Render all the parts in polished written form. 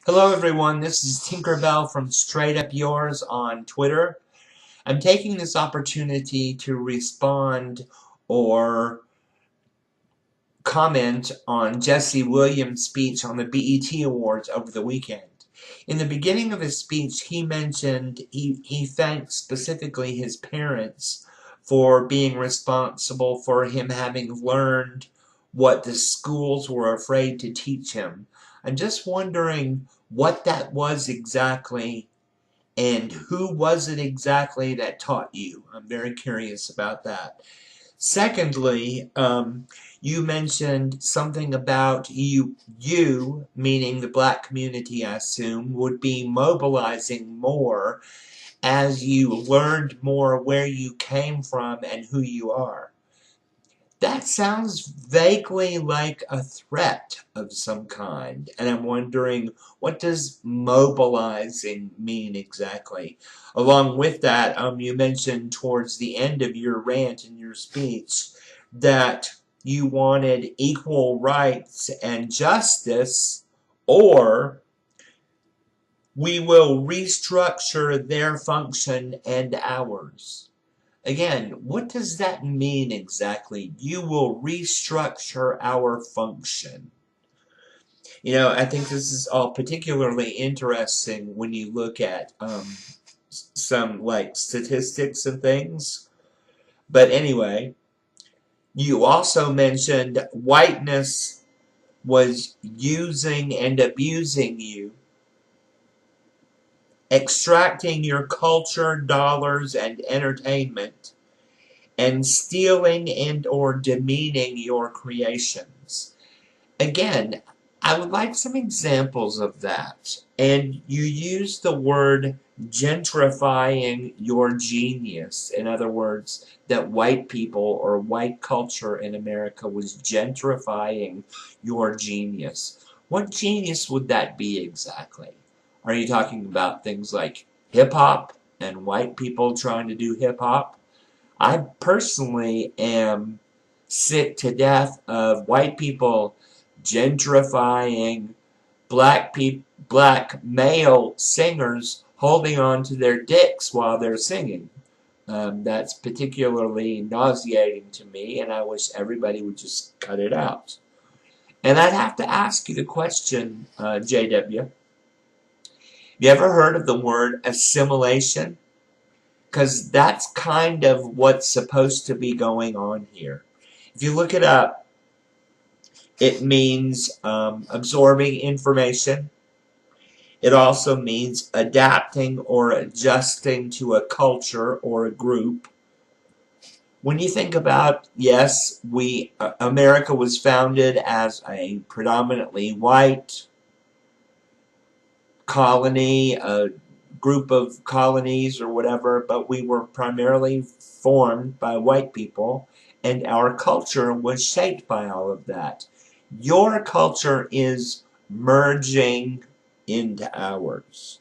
Hello everyone, this is Tinkerbell from Straight Up Yours on Twitter. I'm taking this opportunity to respond or comment on Jesse Williams' speech on the BET Awards over the weekend. In the beginning of his speech, he mentioned he thanked specifically his parents for being responsible for him having learned what the schools were afraid to teach him. I'm just wondering what that was exactly and who was it exactly that taught you. I'm very curious about that. Secondly, you mentioned something about you, meaning the black community, I assume, would be mobilizing more as you learned more where you came from and who you are. That sounds vaguely like a threat of some kind, and I'm wondering, what does mobilizing mean exactly? Along with that, you mentioned towards the end of your rant in your speech that you wanted equal rights and justice, or we will restructure their function and ours. Again, what does that mean exactly? You will restructure our function. I think this is all particularly interesting when you look at some like statistics and things. But anyway, you also mentioned whiteness was using and abusing you, extracting your culture, dollars, and entertainment, and stealing and or demeaning your creations. Again, I would like some examples of that. And you use the word gentrifying your genius. In other words, that white people or white culture in America was gentrifying your genius. What genius would that be exactly? Are you talking about things like hip-hop and white people trying to do hip-hop? I personally am sick to death of white people gentrifying black male singers holding on to their dicks while they're singing. That's particularly nauseating to me, and I wish everybody would just cut it out. And I'd have to ask you the question, JW. You ever heard of the word assimilation? Because that's kind of what's supposed to be going on here. If you look it up, it means absorbing information. It also means adapting or adjusting to a culture or a group. When you think about, yes, America was founded as a predominantly white colony, a group of colonies or whatever, but we were primarily formed by white people, and our culture was shaped by all of that. Your culture is merging into ours,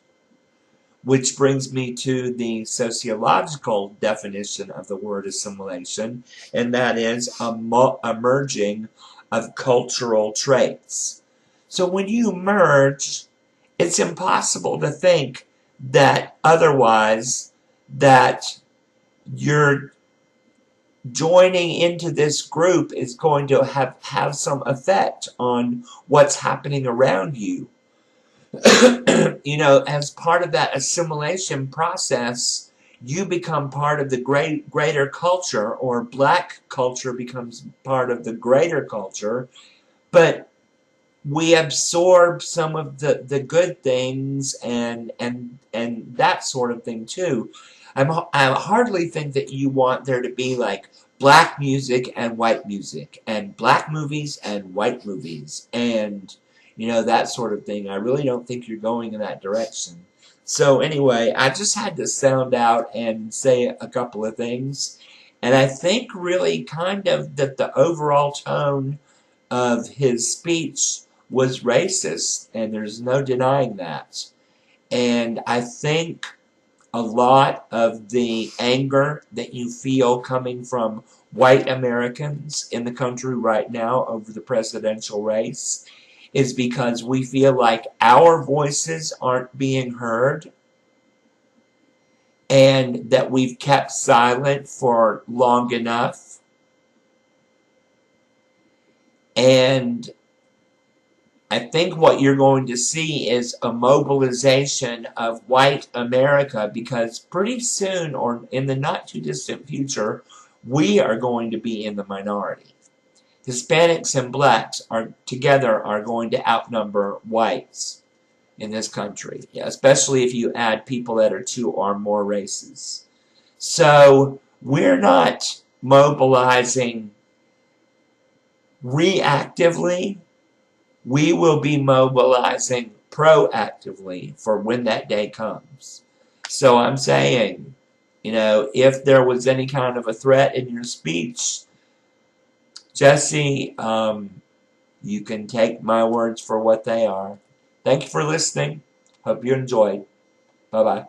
which brings me to the sociological definition of the word assimilation, and that is a merging of cultural traits. So when you merge, it's impossible to think that otherwise, that you're joining into this group is going to have some effect on what's happening around you. As part of that assimilation process, you become part of the greater culture, or black culture becomes part of the greater culture, but we absorb some of the good things and that sort of thing too. I hardly think that you want there to be like black music and white music, and black movies and white movies, and that sort of thing. I really don't think you're going in that direction. So anyway, I just had to sound out and say a couple of things, and I think really kind of that the overall tone of his speech was racist, and there's no denying that. And I think a lot of the anger that you feel coming from white Americans in the country right now over the presidential race is because we feel like our voices aren't being heard and that we've kept silent for long enough. And I think what you're going to see is a mobilization of white America, because pretty soon, or in the not too distant future, we are going to be in the minority. Hispanics and blacks are together are going to outnumber whites in this country, especially if you add people that are two or more races. So we're not mobilizing reactively. We will be mobilizing proactively for when that day comes. So I'm saying, if there was any kind of a threat in your speech, Jesse, you can take my words for what they are. Thank you for listening. Hope you enjoyed. Bye-bye.